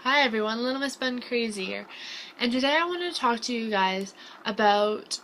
Hi everyone, Little Miss Bun Crazy here, and today I want to talk to you guys about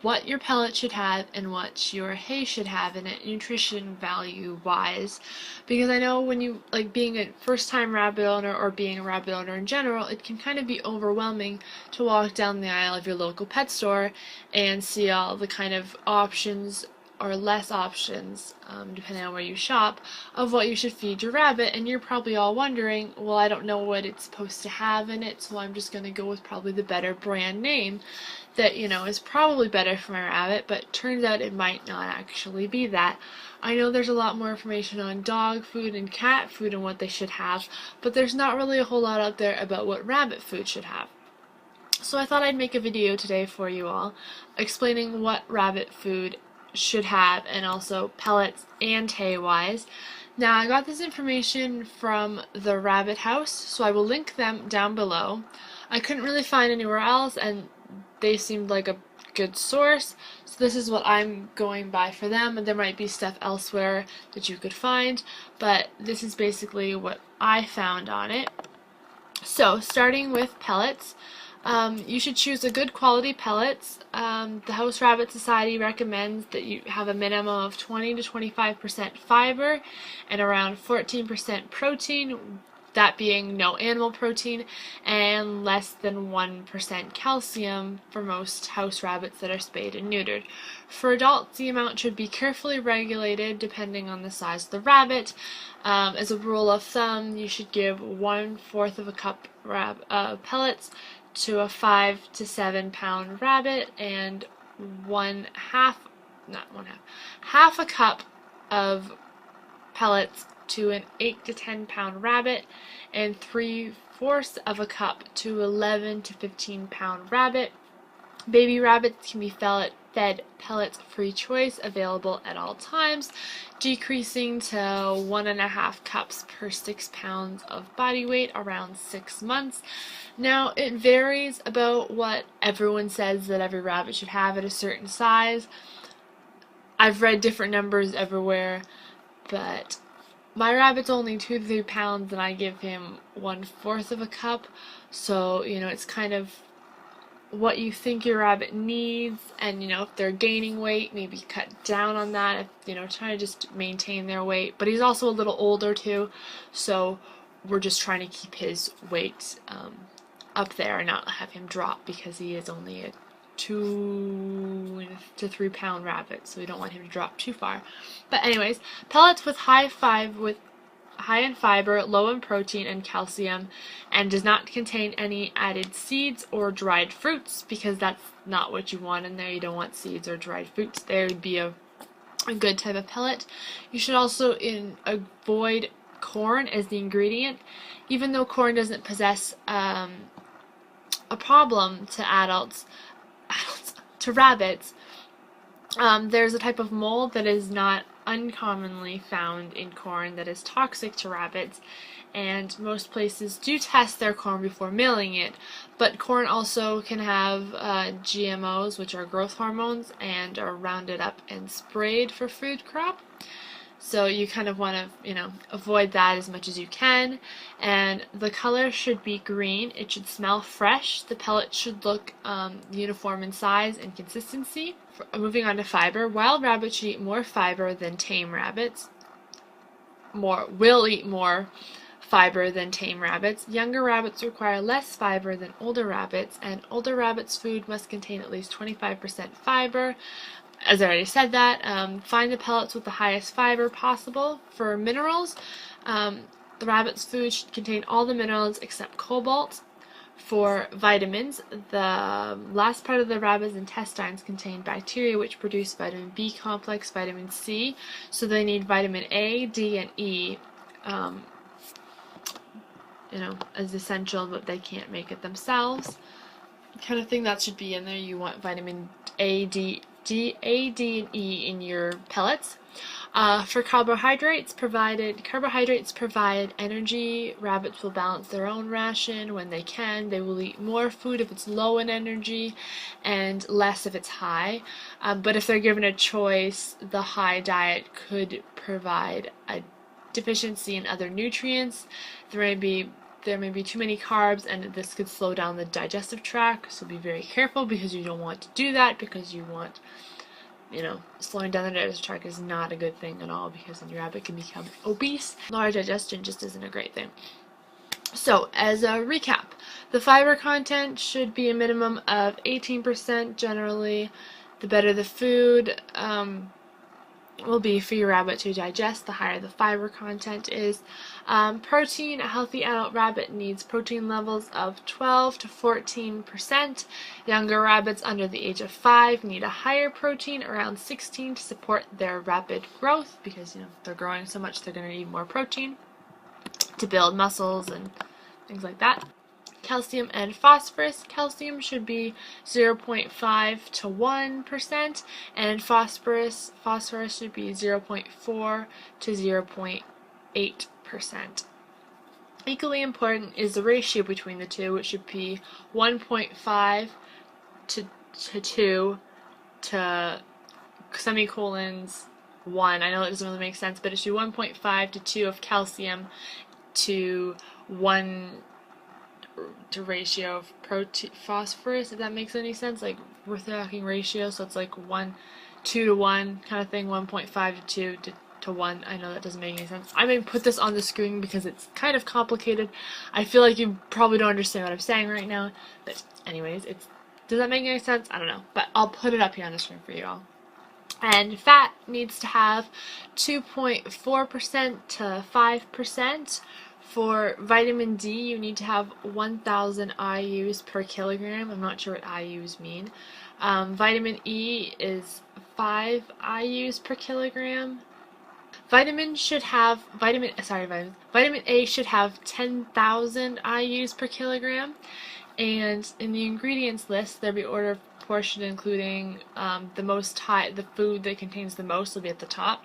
what your pellet should have and what your hay should have in it, nutrition value wise, because I know when you, like, being a first time rabbit owner or being a rabbit owner in general, it can kind of be overwhelming to walk down the aisle of your local pet store and see all the kind of options or less options, depending on where you shop, of what you should feed your rabbit, and you're probably all wondering, well, I don't know what it's supposed to have in it, so I'm just going to go with probably the better brand name that, is probably better for my rabbit, but turns out it might not actually be that. I know there's a lot more information on dog food and cat food and what they should have, but there's not really a whole lot out there about what rabbit food should have. So I thought I'd make a video today for you all explaining what rabbit food should have, and also pellets and hay wise. Now, I got this information from the Rabbit House, so I will link them down below. I couldn't really find anywhere else, and they seemed like a good source, so this is what I'm going by for them, and there might be stuff elsewhere that you could find, but this is basically what I found on it. So, starting with pellets, you should choose a good quality pellets. The House Rabbit Society recommends that you have a minimum of 20 to 25% fiber and around 14% protein, that being no animal protein, and less than 1% calcium for most house rabbits that are spayed and neutered. For adults, the amount should be carefully regulated depending on the size of the rabbit. As a rule of thumb, you should give 1/4 of a cup of pellets to a 5 to 7 pound rabbit, and half a cup of pellets to an 8 to 10 pound rabbit, and 3/4 of a cup to 11 to 15 pound rabbit. Baby rabbits can be fed pellets free choice, available at all times, decreasing to 1.5 cups per 6 pounds of body weight around 6 months. Now, it varies about what everyone says that every rabbit should have at a certain size. I've read different numbers everywhere, but my rabbit's only 2 to 3 pounds and I give him 1/4 of a cup, so it's kind of what you think your rabbit needs, and if they're gaining weight, maybe cut down on that, if trying to just maintain their weight. But he's also a little older too, so we're just trying to keep his weight up there and not have him drop, because he is only a 2 to 3 pound rabbit, so we don't want him to drop too far. But anyways, pellets with high in fiber, low in protein and calcium, and does not contain any added seeds or dried fruits, because that's not what you want in there. You don't want seeds or dried fruits. There would be a good type of pellet. You should also avoid corn as the ingredient. Even though corn doesn't possess a problem to to rabbits, there's a type of mold that is not uncommonly found in corn that is toxic to rabbits, and most places do test their corn before milling it. But corn also can have GMOs, which are growth hormones, and are rounded up and sprayed for food crop. So you kind of want to, avoid that as much as you can. And the color should be green. It should smell fresh. The pellet should look uniform in size and consistency. Moving on to fiber, wild rabbits should eat more fiber than tame rabbits. Will eat more fiber than tame rabbits. Younger rabbits require less fiber than older rabbits, and older rabbits' food must contain at least 25% fiber. As I already said that, find the pellets with the highest fiber possible. For minerals, the rabbit's food should contain all the minerals except cobalt. For vitamins, the last part of the rabbit's intestines contain bacteria which produce vitamin B complex, vitamin C, so they need vitamin A, D, and E, as essential, but they can't make it themselves. Kind of thing that should be in there. You want vitamin A, D, and E in your pellets. For carbohydrates provide energy. Rabbits will balance their own ration when they can. They will eat more food if it's low in energy and less if it's high. But if they're given a choice, the high diet could provide a deficiency in other nutrients. There there may be too many carbs, and this could slow down the digestive tract, so be very careful because you don't want to do that, because you want, slowing down the digestive tract is not a good thing at all, because then your rabbit can become obese. Large digestion just isn't a great thing. So, as a recap, the fiber content should be a minimum of 18% generally. The better the food will be for your rabbit to digest, the higher the fiber content is. Protein, a healthy adult rabbit needs protein levels of 12 to 14%. Younger rabbits under the age of 5 need a higher protein, around 16, to support their rapid growth, because they're growing so much they're going to need more protein to build muscles and things like that. Calcium and phosphorus. Calcium should be 0.5 to 1%, and phosphorus should be 0.4 to 0.8%. Equally important is the ratio between the two, which should be 1.5 to 2 to semicolons 1. I know it doesn't really make sense, but it should be 1.5 to 2 of calcium to 1 to ratio of phosphorus, if that makes any sense. Like, we're talking ratio, so it's like 2 to 1 kind of thing, 1.5 to 2 to 1. I know that doesn't make any sense. I may put this on the screen because it's kind of complicated. I feel like you probably don't understand what I'm saying right now, but anyways, does that make any sense? I don't know, but I'll put it up here on the screen for you all. And fat needs to have 2.4% to 5%. For vitamin D, you need to have 1,000 IUs per kilogram. I'm not sure what IUs mean. Vitamin E is 5 IUs per kilogram. Vitamin A should have 10,000 IUs per kilogram. And in the ingredients list, there'll be order of proportion, including the food that contains the most will be at the top.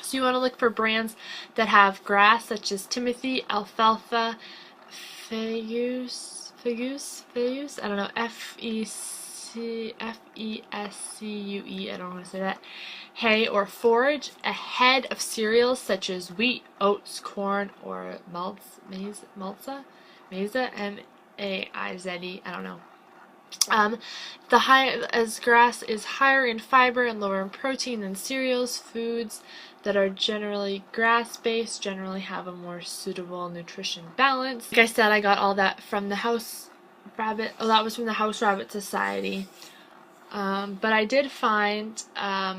So you want to look for brands that have grass, such as Timothy, alfalfa, Fescue, I don't know, Fescue, I don't want to say that, hay or forage, ahead of cereals such as wheat, oats, corn, or maize, M-A-I-Z-E, I don't know. As grass is higher in fiber and lower in protein than cereals, foods that are generally grass-based generally have a more suitable nutrition balance. Like I said, I got all that from the House Rabbit. Oh, that was from the House Rabbit Society. But I did find a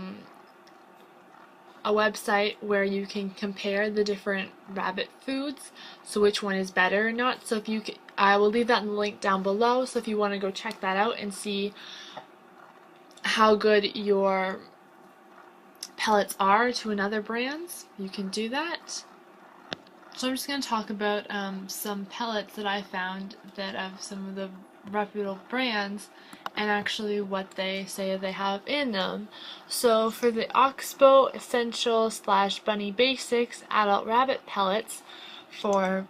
website where you can compare the different rabbit foods, so which one is better or not. So I will leave that in the link down below, so if you want to go check that out and see how good your pellets are to another brands, you can do that. So I'm just going to talk about some pellets that I found that of some of the reputable brands, and actually what they say they have in them. So for the Oxbow Essential / Bunny Basics Adult Rabbit Pellets, for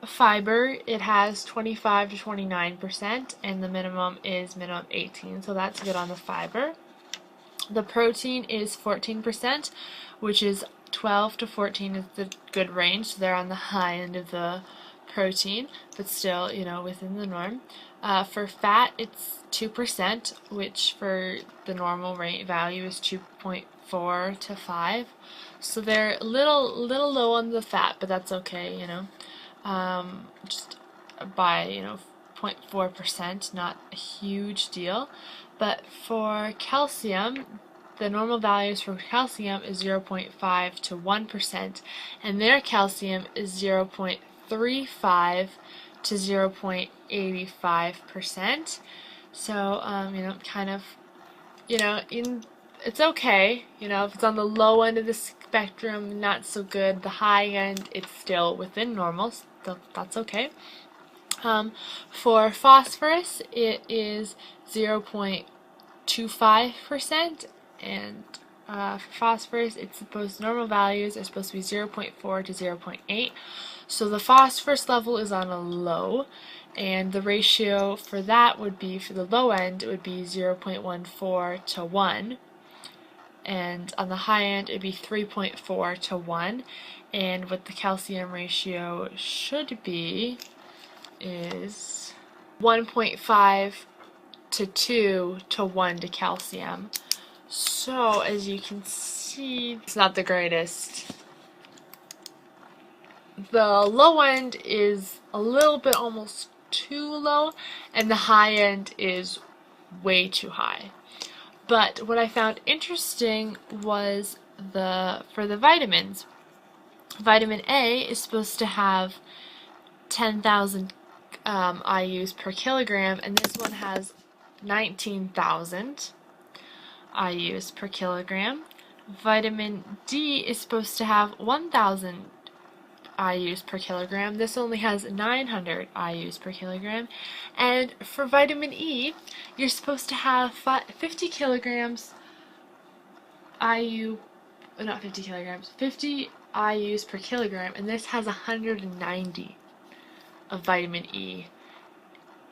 fiber, it has 25 to 29%, and the minimum is 18, so that's good on the fiber. The protein is 14%, which is 12 to 14 is the good range, so they're on the high end of the protein, but still, within the norm. For fat, it's 2%, which for the normal value is 2.4 to 5. So they're a little low on the fat, but that's okay, just by 0.4%, not a huge deal. But for calcium, the normal values for calcium is 0.5 to 1%, and their calcium is 0.35 to 0.85%. So it's okay. If it's on the low end of the spectrum, not so good. The high end, it's still within normal, so that's okay. For phosphorus, it is 0.25%, and for phosphorus, normal values are supposed to be 0.4 to 0.8. So the phosphorus level is on a low, and the ratio for that would be, for the low end, it would be 0.14 to 1. and on the high end it'd be 3.4 to 1, and what the calcium ratio should be is 1.5 to 2 to 1 to calcium. So as you can see, it's not the greatest. The low end is a little bit almost too low, and the high end is way too high. But what I found interesting was for the vitamins. Vitamin A is supposed to have 10,000 IUs per kilogram, and this one has 19,000 IUs per kilogram. Vitamin D is supposed to have 1,000 IUs per kilogram. This only has 900 IUs per kilogram. And for vitamin E, you're supposed to have 50 kilograms not 50 kilograms, 50 IUs per kilogram, and this has 190 of vitamin E.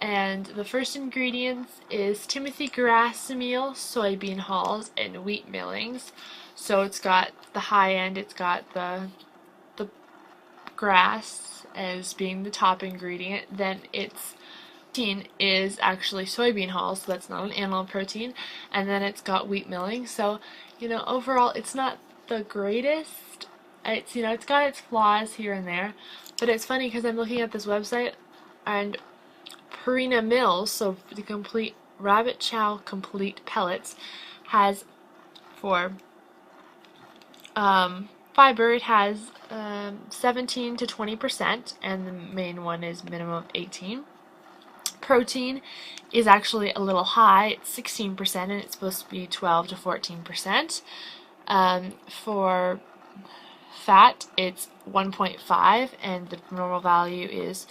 And the first ingredients is Timothy grass meal, soybean hulls, and wheat millings. So it's got the high end, it's got the grass as being the top ingredient. Then its protein is actually soybean hulls, so that's not an animal protein. And then it's got wheat milling. So, overall it's not the greatest. It's got its flaws here and there. But it's funny because I'm looking at this website, and Purina Mills, so the complete rabbit chow complete pellets, has for fiber, it has 17 to 20%, and the main one is minimum of 18. Protein is actually a little high, it's 16%, and it's supposed to be 12 to 14%. For fat, it's 1.5, and the normal value is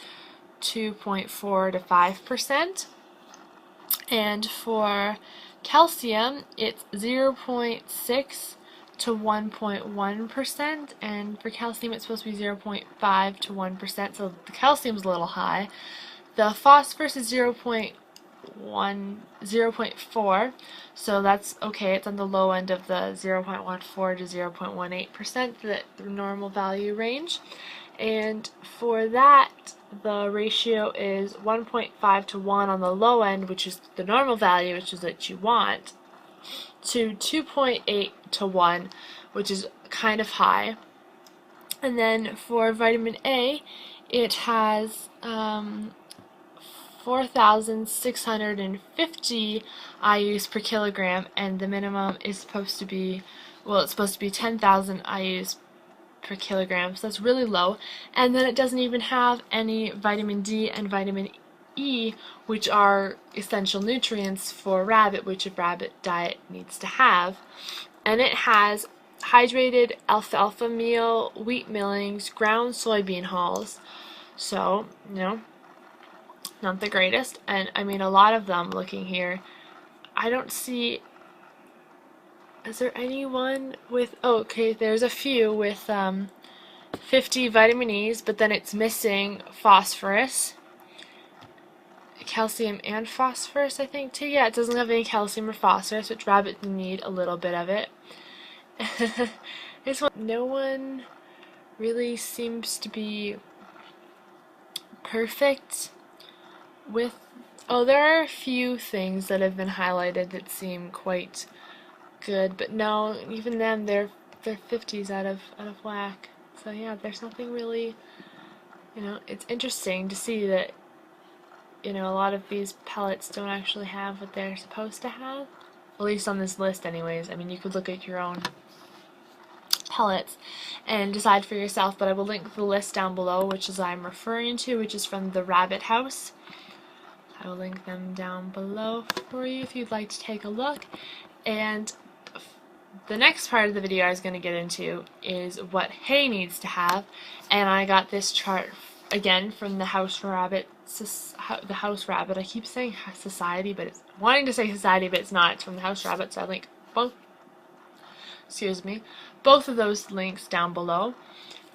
2.4 to 5%. And for calcium, it's 0.6 to 1.1%, and for calcium it's supposed to be 0.5 to 1%, so the calcium's a little high. The phosphorus is 0.4, so that's okay. It's on the low end of the 0.14 to 0.18%, the normal value range. And for that, the ratio is 1.5 to 1 on the low end, which is the normal value, which is what you want, to 2.8 to 1, which is kind of high. And then for vitamin A, it has 4,650 IUs per kilogram, and the minimum is supposed to be, it's supposed to be 10,000 IUs per kilogram, so that's really low. And then it doesn't even have any vitamin D and vitamin E, which are essential nutrients for rabbit, which a rabbit diet needs to have. And it has hydrated alfalfa meal, wheat millings, ground soybean hulls. So, not the greatest. And I mean, a lot of them, looking here, I don't see, is there anyone with, okay, there's a few with 50 vitamin E's, but then it's missing phosphorus, calcium and phosphorus, I think, too. Yeah, it doesn't have any calcium or phosphorus, which rabbits need a little bit of it. This one, no one really seems to be perfect with, there are a few things that have been highlighted that seem quite good, but no, even them, they're 50s out of whack. So yeah, there's nothing really, it's interesting to see that, a lot of these pellets don't actually have what they're supposed to have, at least on this list anyways. I mean, you could look at your own pellets and decide for yourself, but I will link the list down below, which is I'm referring to, which is from the Rabbit House. I will link them down below for you if you'd like to take a look. And the next part of the video I was going to get into is what hay needs to have, and I got this chart again from the House Rabbit. The House Rabbit. I keep saying Society, but it's wanting to say Society, but it's not. It's from the House Rabbit, so I link both. Excuse me, both of those links down below.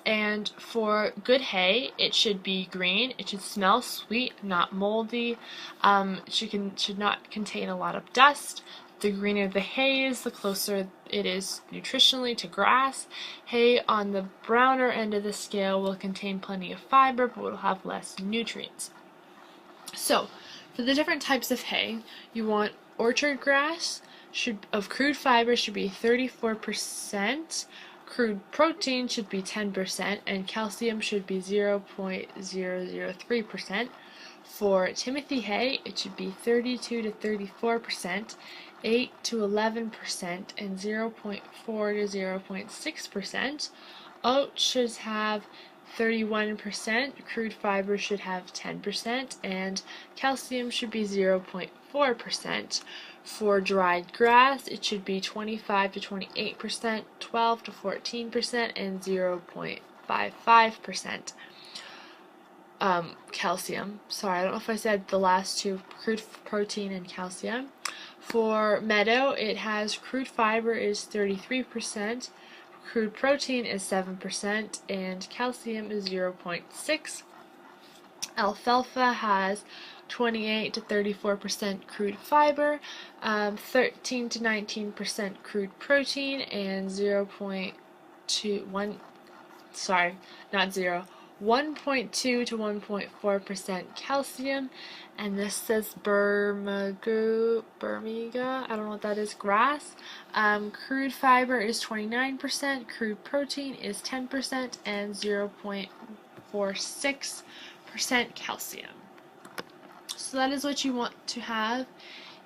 And for good hay, it should be green. It should smell sweet, not moldy. It should not contain a lot of dust. the greener the hay is, the closer it is nutritionally to grass. Hay on the browner end of the scale will contain plenty of fiber, but will have less nutrients. So, for the different types of hay, you want orchard grass of crude fiber should be 34%, crude protein should be 10%, and calcium should be 0.003%. For Timothy hay, it should be 32 to 34%, 8 to 11%, and 0.4 to 0.6%. Oat should have 31%, crude fiber should have 10%, and calcium should be 0.4%. For dried grass, it should be 25 to 28%, 12 to 14%, and 0.55%. Calcium. Sorry, I don't know if I said the last two, crude protein and calcium. For meadow, it has crude fiber is 33%, crude protein is 7%, and calcium is 0.6. Alfalfa has 28 to 34% crude fiber, 13 to 19% crude protein, and 1.2 to 1.4% calcium. And this says Bermuda, I don't know what that is, grass. Crude fiber is 29%, crude protein is 10%, and 0.46% calcium. So that is what you want to have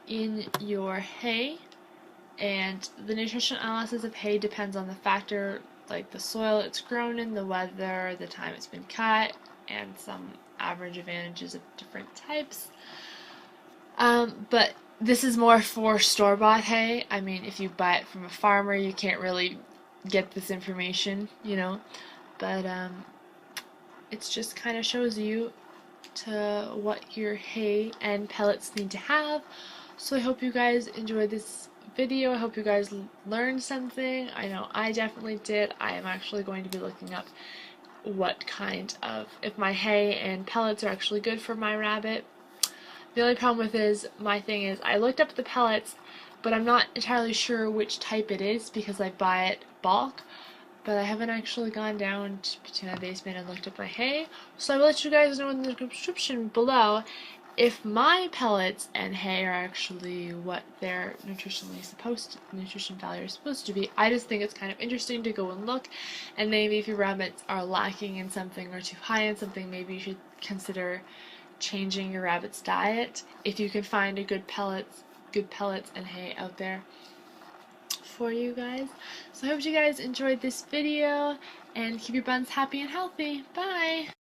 in your hay. And the nutrition analysis of hay depends on the factor like the soil it's grown in, the weather, the time it's been cut, and some average advantages of different types. But this is more for store-bought hay. I mean, if you buy it from a farmer, you can't really get this information, you know. But it just kind of shows you to what your hay and pellets need to have. So I hope you guys enjoyed this video. I hope you guys learned something. I know I definitely did. I am actually going to be looking up what kind of, if my hay and pellets are actually good for my rabbit. The only problem with my thing is I looked up the pellets, but I'm not entirely sure which type it is because I buy it bulk. But I haven't actually gone down to my basement and looked up my hay. So I will let you guys know in the description below if my pellets and hay are actually what their nutrition value is supposed to be. I just think it's kind of interesting to go and look, and maybe if your rabbits are lacking in something or too high in something, maybe you should consider changing your rabbit's diet if you can find a good pellets and hay out there for you guys. So I hope you guys enjoyed this video, and keep your buns happy and healthy. Bye!